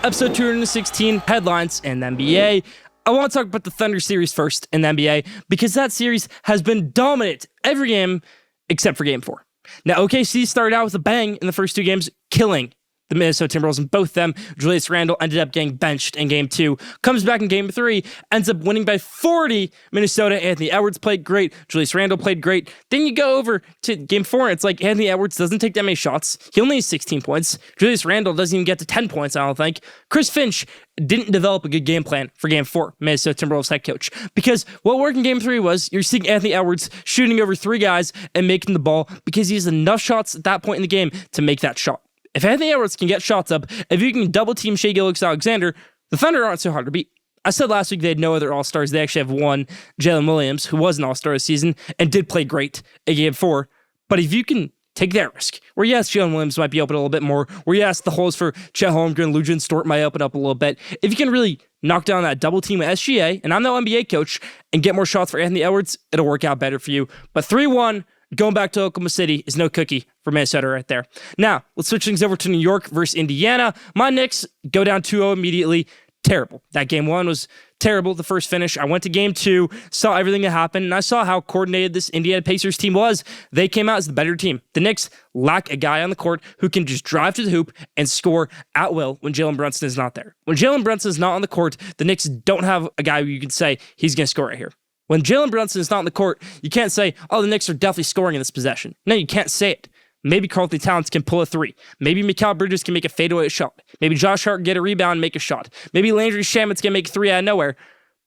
Episode 216, headlines in the NBA. I want to talk about the Thunder series first in the NBA because that series has been dominant every game except for Game 4. Now, OKC started out with a bang in the first two games, killing the Minnesota Timberwolves, and both them. Julius Randle ended up getting benched in Game 2, comes back in Game 3, ends up winning by 40. Minnesota, Anthony Edwards played great, Julius Randle played great. Then you go over to Game 4, and it's like Anthony Edwards doesn't take that many shots. He only has 16 points. Julius Randle doesn't even get to 10 points, I don't think. Chris Finch didn't develop a good game plan for Game 4, Minnesota Timberwolves head coach. Because what worked in Game 3 was you're seeing Anthony Edwards shooting over three guys and making the ball because he has enough shots at that point in the game to make that shot. If Anthony Edwards can get shots up, if you can double team Shai Gilgeous-Alexander, the Thunder aren't so hard to beat. I said last week they had no other All-Stars. They actually have one, Jalen Williams, who was an All-Star this season and did play great in Game 4. But if you can take that risk, where yes, Jalen Williams might be open a little bit more, where yes, the holes for Chet Holmgren, Lujan Stort might open up a little bit. If you can really knock down that double team with SGA, and I'm no NBA coach, and get more shots for Anthony Edwards, it'll work out better for you. But 3-1, going back to Oklahoma City is no cookie for Minnesota right there. Now, let's switch things over to New York versus Indiana. My Knicks go down 2-0 immediately. Terrible. That Game 1 was terrible, the first finish. I went to Game 2, saw everything that happened, and I saw how coordinated this Indiana Pacers team was. They came out as the better team. The Knicks lack a guy on the court who can just drive to the hoop and score at will when Jalen Brunson is not there. When Jalen Brunson is not on the court, the Knicks don't have a guy who you can say he's going to score right here. When Jalen Brunson is not on the court, you can't say, oh, the Knicks are definitely scoring in this possession. No, you can't say it. Maybe Karl-Anthony Towns can pull a three. Maybe Mikal Bridges can make a fadeaway shot. Maybe Josh Hart can get a rebound and make a shot. Maybe Landry Shamet's going to make a three out of nowhere.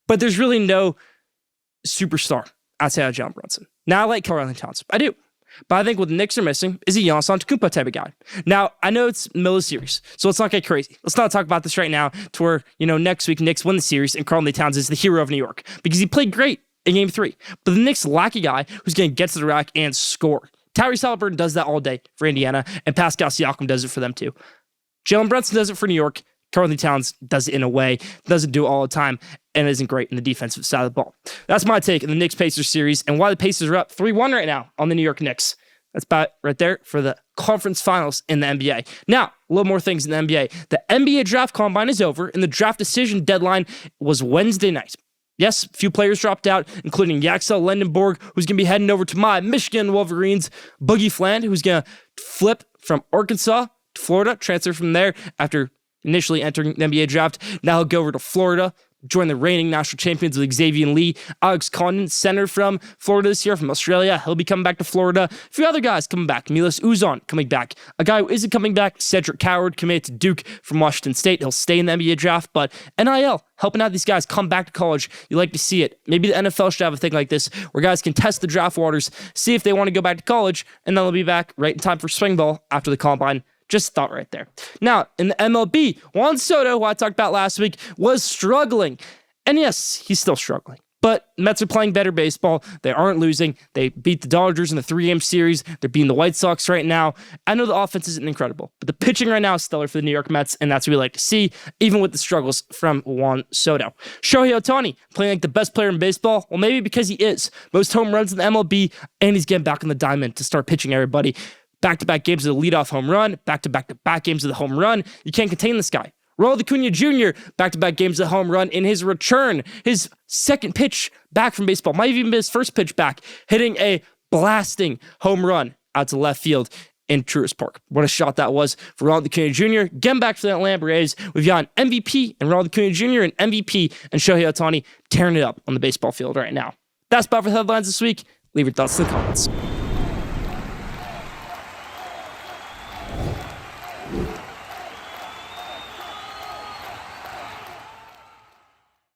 But there's really no superstar outside of Jalen Brunson. Now, I like Karl-Anthony Towns. I do. But I think what the Knicks are missing is a Giannis Antetokounmpo type of guy. Now, I know it's middle of the series, so let's not get crazy. Let's not talk about this right now to where, next week Knicks win the series and Karl-Anthony Towns is the hero of New York because he played great in Game 3. But the Knicks lack a guy who's going to get to the rack and score. Tyrese Haliburton does that all day for Indiana, and Pascal Siakam does it for them too. Jalen Brunson does it for New York. Karl-Anthony Towns does it in a way, doesn't do it all the time, and isn't great in the defensive side of the ball. That's my take in the Knicks-Pacers series, and why the Pacers are up 3-1 right now on the New York Knicks. That's about right there for the conference finals in the NBA. Now, a little more things in the NBA. The NBA draft combine is over, and the draft decision deadline was Wednesday night. Yes, a few players dropped out, including Yaxel Lendenborg, who's going to be heading over to my Michigan Wolverines, Boogie Fland, who's going to flip from Arkansas to Florida, transfer from there after initially entering the NBA draft. Now he'll go over to Florida, join the reigning national champions with Xavier Lee. Alex Condon, center from Florida this year, from Australia. He'll be coming back to Florida. A few other guys coming back. Milos Uzon coming back. A guy who isn't coming back, Cedric Coward, committed to Duke from Washington State. He'll stay in the NBA draft, but NIL, helping out these guys come back to college. You like to see it. Maybe the NFL should have a thing like this where guys can test the draft waters, see if they want to go back to college, and then they'll be back right in time for spring ball after the combine. Just thought right there. Now, in the MLB, Juan Soto, who I talked about last week, was struggling. And yes, he's still struggling. But Mets are playing better baseball. They aren't losing. They beat the Dodgers in the 3-game series. They're beating the White Sox right now. I know the offense isn't incredible, but the pitching right now is stellar for the New York Mets, and that's what we like to see, even with the struggles from Juan Soto. Shohei Ohtani, playing like the best player in baseball. Well, maybe because he is. Most home runs in the MLB, and he's getting back on the diamond to start pitching everybody. Back-to-back games of the leadoff home run, back-to-back games of the home run. You can't contain this guy. Ronald Acuna Jr., back-to-back games of the home run in his return. His second pitch back from baseball, might have even been his first pitch back, hitting a blasting home run out to left field in Truist Park. What a shot that was for Ronald Acuna Jr. Getting back for the Atlanta Braves. We've got an MVP and Ronald Acuna Jr., an MVP, and Shohei Ohtani tearing it up on the baseball field right now. That's about for the headlines this week. Leave your thoughts in the comments.